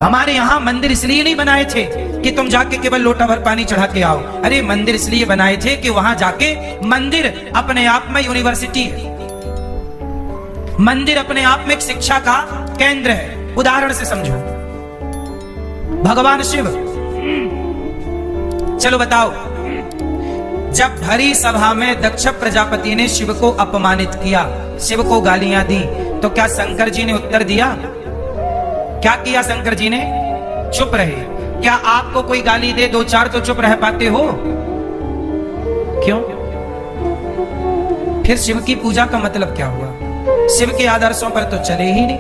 हमारे यहाँ मंदिर इसलिए नहीं बनाए थे कि तुम जाके केवल लोटा भर पानी चढ़ा के आओ। अरे मंदिर इसलिए बनाए थे कि वहां जाके, मंदिर अपने आप में यूनिवर्सिटी है, मंदिर अपने आप में एक शिक्षा का केंद्र है। उदाहरण से समझो, भगवान शिव, चलो बताओ, जब भरी सभा में दक्ष प्रजापति ने शिव को अपमानित किया, शिव को गालियां दी, तो क्या शंकर जी ने उत्तर दिया? क्या किया शंकर जी ने? चुप रहे। क्या आपको कोई गाली दे दो चार तो चुप रह पाते हो? क्यों? फिर शिव की पूजा का मतलब क्या हुआ? शिव के आदर्शों पर तो चले ही नहीं।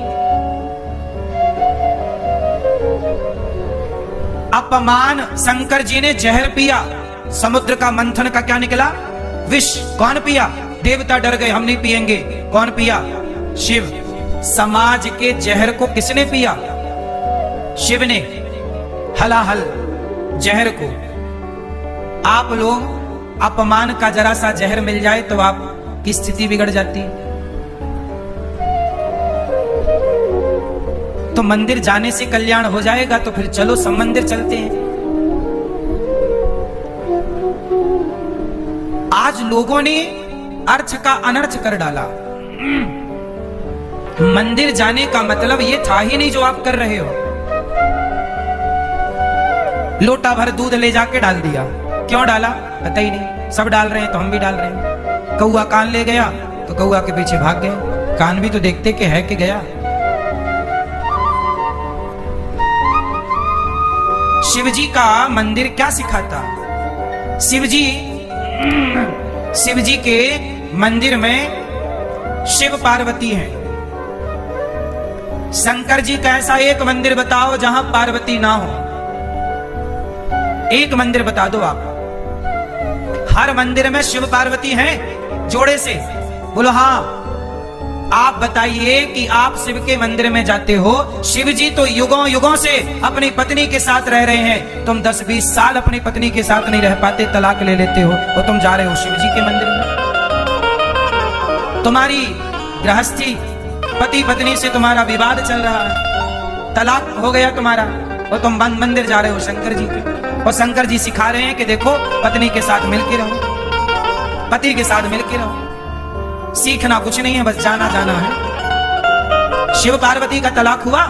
अपमान, शंकर जी ने जहर पिया, समुद्र का मंथन का क्या निकला? विष। कौन पिया? देवता डर गए, हम नहीं पिएंगे। कौन पिया? शिव। समाज के जहर को किसने पिया? शिव ने। हलाहल जहर को। आप लोग, अपमान का जरा सा जहर मिल जाए तो आपकी स्थिति बिगड़ जाती है। तो मंदिर जाने से कल्याण हो जाएगा तो फिर चलो सब मंदिर चलते हैं। आज लोगों ने अर्थ का अनर्थ कर डाला। मंदिर जाने का मतलब ये था ही नहीं जो आप कर रहे हो। लोटा भर दूध ले जाके डाल दिया। क्यों डाला? पता ही नहीं। सब डाल रहे हैं तो हम भी डाल रहे हैं। कौआ कान ले गया तो कौआ के पीछे भाग गए। कान भी तो देखते कि है कि गया। शिव जी का मंदिर क्या सिखाता? शिव जी के मंदिर में शिव पार्वती हैं। शंकर जी का ऐसा एक मंदिर बताओ जहां पार्वती ना हो। एक मंदिर बता दो आप। हर मंदिर में शिव पार्वती हैं जोड़े से। बोलो हाँ। आप बताइए कि आप शिव के मंदिर में जाते हो, शिव जी तो युगों युगों से अपनी पत्नी के साथ रह रहे हैं, तुम 10-20 साल अपनी पत्नी के साथ नहीं रह पाते, तलाक ले लेते हो और तुम जा रहे हो शिव जी के मंदिर में। तुम्हारी गृहस्थी, पति पत्नी से तुम्हारा विवाद चल रहा है, तलाक हो गया तुम्हारा, और तुम बंद मंदिर जा रहे हो शंकर जी के। और शंकर जी सिखा रहे हैं कि देखो पत्नी के साथ मिलके रहो, पति के साथ मिलके रहो। सीखना कुछ नहीं है, बस जाना जाना है। शिव पार्वती का तलाक हुआ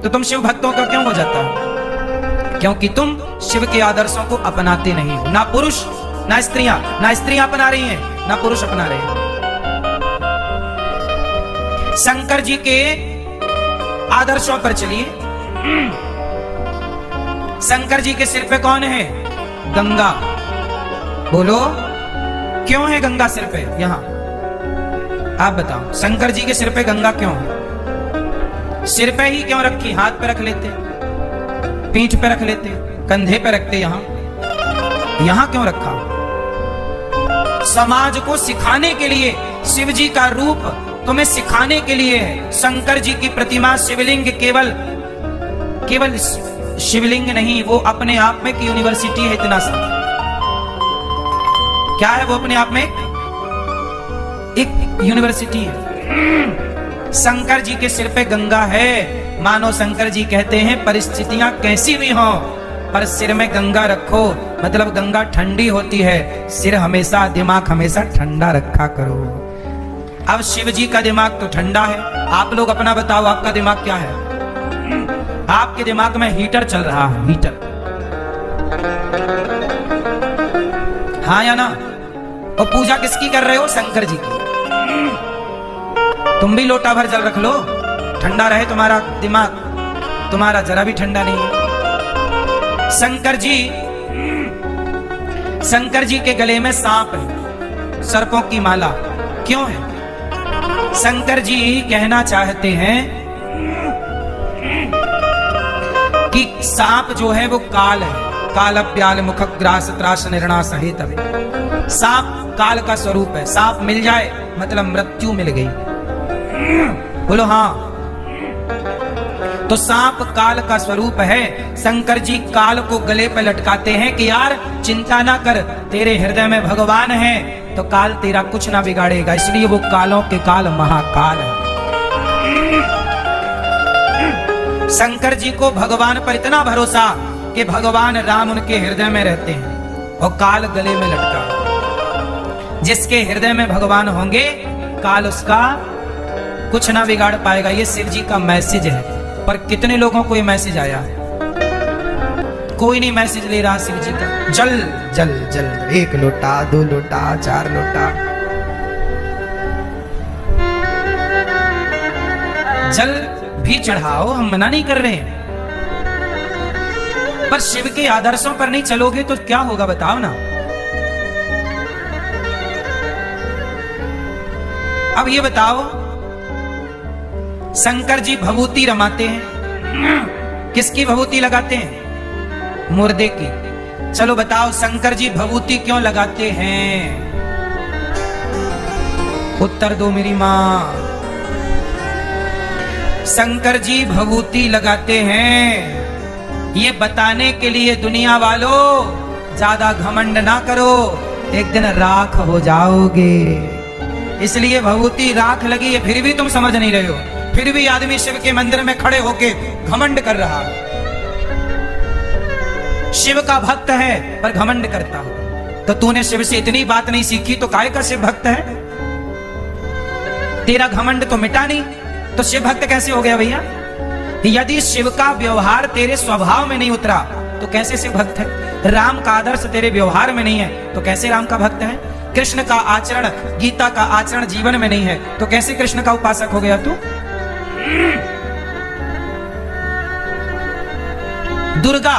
तो तुम शिव भक्तों का क्यों हो जाता है? क्योंकि तुम शिव के आदर्शों को अपनाते नहीं हो। ना पुरुष ना स्त्रियां, ना स्त्रियां अपना रही हैं ना पुरुष अपना रहे हैं। शंकर जी के आदर्शों पर चलिए। शंकर जी के सिर पे कौन है? गंगा। बोलो क्यों है गंगा सिर पे? यहां आप बताओ, शंकर जी के सिर पे गंगा क्यों है? सिर पे ही क्यों रखी? हाथ पे रख लेते, पीठ पे रख लेते, कंधे पे रखते, यहां क्यों रखा? समाज को सिखाने के लिए शिव जी का रूप तुम्हें सिखाने के लिए है। शंकर जी की प्रतिमा, शिवलिंग केवल शिवलिंग नहीं, वो अपने आप में एक यूनिवर्सिटी है। इतना सा क्या है वो? अपने आप में एक यूनिवर्सिटी है। शंकर जी के सिर पे गंगा है। मानो शंकर जी कहते हैं परिस्थितियां कैसी भी हों पर सिर में गंगा रखो, मतलब गंगा ठंडी होती है। सिर हमेशा, दिमाग हमेशा ठंडा रखा करो। अब शिव जी का दिमाग तो ठंडा है। आप लोग अपना बताओ, आपका दिमाग क्या है? आपके दिमाग में हीटर चल रहा है, हीटर। हाँ या ना? और पूजा किसकी कर रहे हो? शंकर जी की। तुम भी लोटा भर जल रख लो, ठंडा रहे तुम्हारा दिमाग। तुम्हारा जरा भी ठंडा नहीं है। शंकर जी के गले में सांप है, सर्पों की माला। क्यों है? शंकर जी कहना चाहते हैं कि सांप जो है वो काल है। काल व्याल मुख ग्रास त्रास निर्णा सहित। सांप काल का स्वरूप है। सांप मिल जाए मतलब मृत्यु मिल गई। बोलो हाँ। तो सांप काल का स्वरूप है। शंकर जी काल को गले पे लटकाते हैं कि यार चिंता ना कर, तेरे हृदय में भगवान है तो काल तेरा कुछ ना बिगाड़ेगा। इसलिए वो कालों के काल महाकाल है। शंकर जी को भगवान पर इतना भरोसा कि भगवान राम उनके हृदय में रहते हैं और काल गले में लटका। जिसके हृदय में भगवान होंगे काल उसका कुछ ना बिगाड़ पाएगा। ये शिव जी का मैसेज है। पर कितने लोगों को ये मैसेज आया? कोई नहीं मैसेज ले रहा शिव जी का। जल जल जल, 1 लोटा 2 लोटा 4 लोटा जल भी चढ़ाओ, हम मना नहीं कर रहे हैं, पर शिव के आदर्शों पर नहीं चलोगे तो क्या होगा बताओ ना। अब ये बताओ, शंकर जी भभूति रमाते हैं, किसकी भभूति लगाते हैं? मुर्दे की। चलो बताओ शंकर जी भभूति क्यों लगाते हैं? उत्तर दो मेरी मां। शंकर जी भभूति लगाते हैं ये बताने के लिए, दुनिया वालों ज्यादा घमंड ना करो, एक दिन राख हो जाओगे। इसलिए भभूति राख लगी है, फिर भी तुम समझ नहीं रहे हो। फिर भी आदमी शिव के मंदिर में खड़े होके घमंड कर रहा है। शिव का भक्त है पर घमंड करता हो। तो तूने शिव से इतनी बात नहीं सीखी तो काय का शिव भक्त है? तेरा घमंड तो मिटा नहीं, तो शिव भक्त कैसे हो गया भैया? यदि शिव का व्यवहार तेरे स्वभाव में नहीं उतरा तो कैसे शिव भक्त है? राम का आदर्श तेरे व्यवहार में नहीं है तो कैसे राम का भक्त है? कृष्ण का आचरण, गीता का आचरण जीवन में नहीं है तो कैसे कृष्ण का उपासक हो गया तू? दुर्गा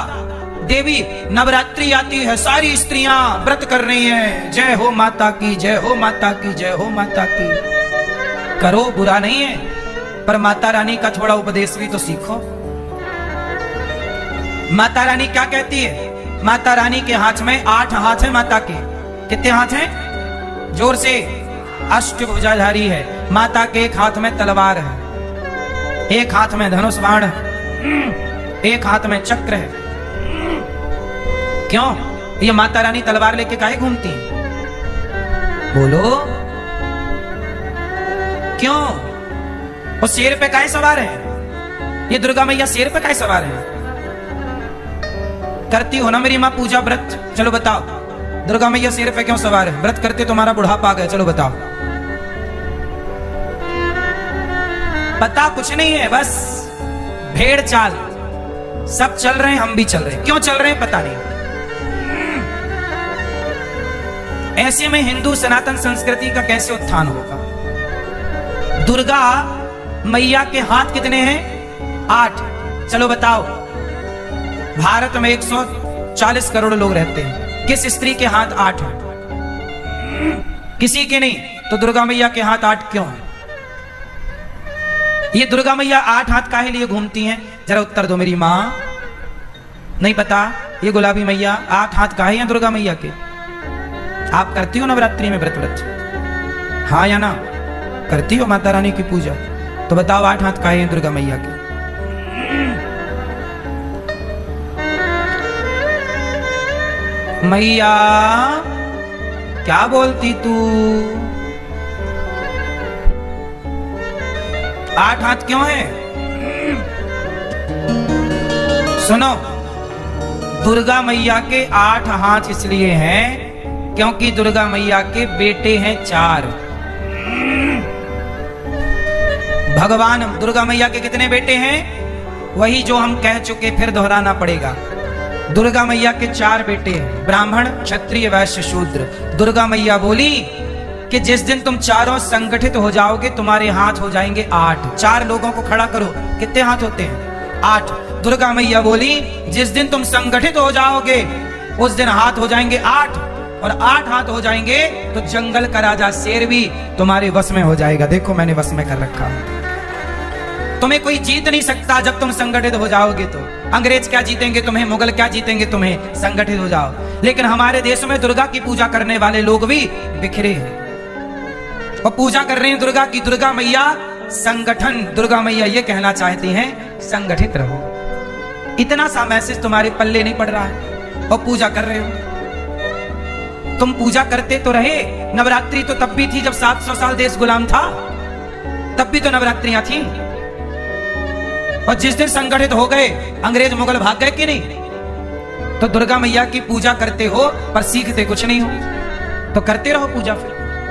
देवी नवरात्रि आती है, सारी स्त्रियां व्रत कर रही हैं, जय हो माता की, जय हो माता की, जय हो माता की। करो, बुरा नहीं है, पर माता रानी का थोड़ा उपदेश भी तो सीखो। माता रानी क्या कहती है? माता रानी के हाथ में 8 हाथ है माता के। कितने हाथ हैं? जोर से। अष्टभुजाधारी है माता के। एक हाथ में तलवार है, एक हाथ में धनुष बाण है, एक हाथ में चक्र है। क्यों ये माता रानी तलवार लेके काहे घूमती है? बोलो क्यों? वो शेर पे काहे सवार है? ये दुर्गा मैया शेर पे काहे सवार है? करती हो ना मेरी मां पूजा व्रत? चलो बताओ दुर्गा मैया शेर पे क्यों सवार है? व्रत करते तुम्हारा बुढ़ापा आ गया। चलो बताओ। पता कुछ नहीं है, बस भेड़ चाल। सब चल रहे हैं, हम भी चल रहे हैं। क्यों चल रहे हैं पता नहीं। ऐसे में हिंदू सनातन संस्कृति का कैसे उत्थान होगा? दुर्गा मैया के हाथ कितने हैं? 8। चलो बताओ, भारत में 140 करोड़ लोग रहते हैं, किस स्त्री के हाथ 8 हैं? किसी के नहीं। तो दुर्गा मैया के हाथ 8 क्यों हैं? ये दुर्गा मैया 8 हाथ काहे लिए घूमती हैं? जरा उत्तर दो मेरी मां। नहीं पता? ये गुलाबी मैया 8 हाथ काहे हैं दुर्गा मैया के? आप करती हो नवरात्रि में व्रत? हाँ या ना? करती हो माता रानी की पूजा? तो बताओ 8 हाथ काहे हैं दुर्गा मैया के? मैया क्या बोलती तू? 8 हाथ क्यों है? सुनो, दुर्गा मैया के 8 हाथ इसलिए हैं क्योंकि दुर्गा मैया के बेटे हैं 4। भगवान दुर्गा मैया के कितने बेटे हैं? वही जो हम कह चुके, फिर दोहराना पड़ेगा। दुर्गा मैया के 4 बेटे हैं, ब्राह्मण, क्षत्रिय, वैश्य, शूद्र। दुर्गा मैया बोली कि जिस दिन तुम चारों संगठित हो जाओगे तुम्हारे हाथ हो जाएंगे 8। 4 लोगों को खड़ा करो, कितने हाथ होते हैं? 8। दुर्गा मैया बोली जिस दिन तुम संगठित हो जाओगे उस दिन हाथ हो जाएंगे 8, और 8 हाथ हो जाएंगे तो जंगल का राजा शेर भी तुम्हारे वश में हो जाएगा। देखो मैंने वश में कर रखा है। तुम्हें कोई जीत नहीं सकता जब तुम संगठित हो जाओगे। तो अंग्रेज क्या जीतेंगे तुम्हें? मुगल क्या जीतेंगे तुम्हें? संगठित हो जाओ। लेकिन हमारे देश में दुर्गा की पूजा करने वाले लोग भी बिखरे हैं और पूजा कर रहे हैं दुर्गा की। दुर्गा मैया संगठन, दुर्गा मैया ये कहना चाहती हैं संगठित रहो। इतना सा मैसेज तुम्हारे पल्ले नहीं पड़ रहा है और पूजा कर रहे हो। तुम पूजा करते तो रहे। नवरात्रि तो तब भी थी जब 700 साल देश गुलाम था, तब भी तो नवरात्रियां थी। और जिस दिन संगठित हो गए अंग्रेज मुगल भाग गए कि नहीं? तो दुर्गा मैया की पूजा करते हो पर सीखते कुछ नहीं हो, तो करते रहो पूजा फिर।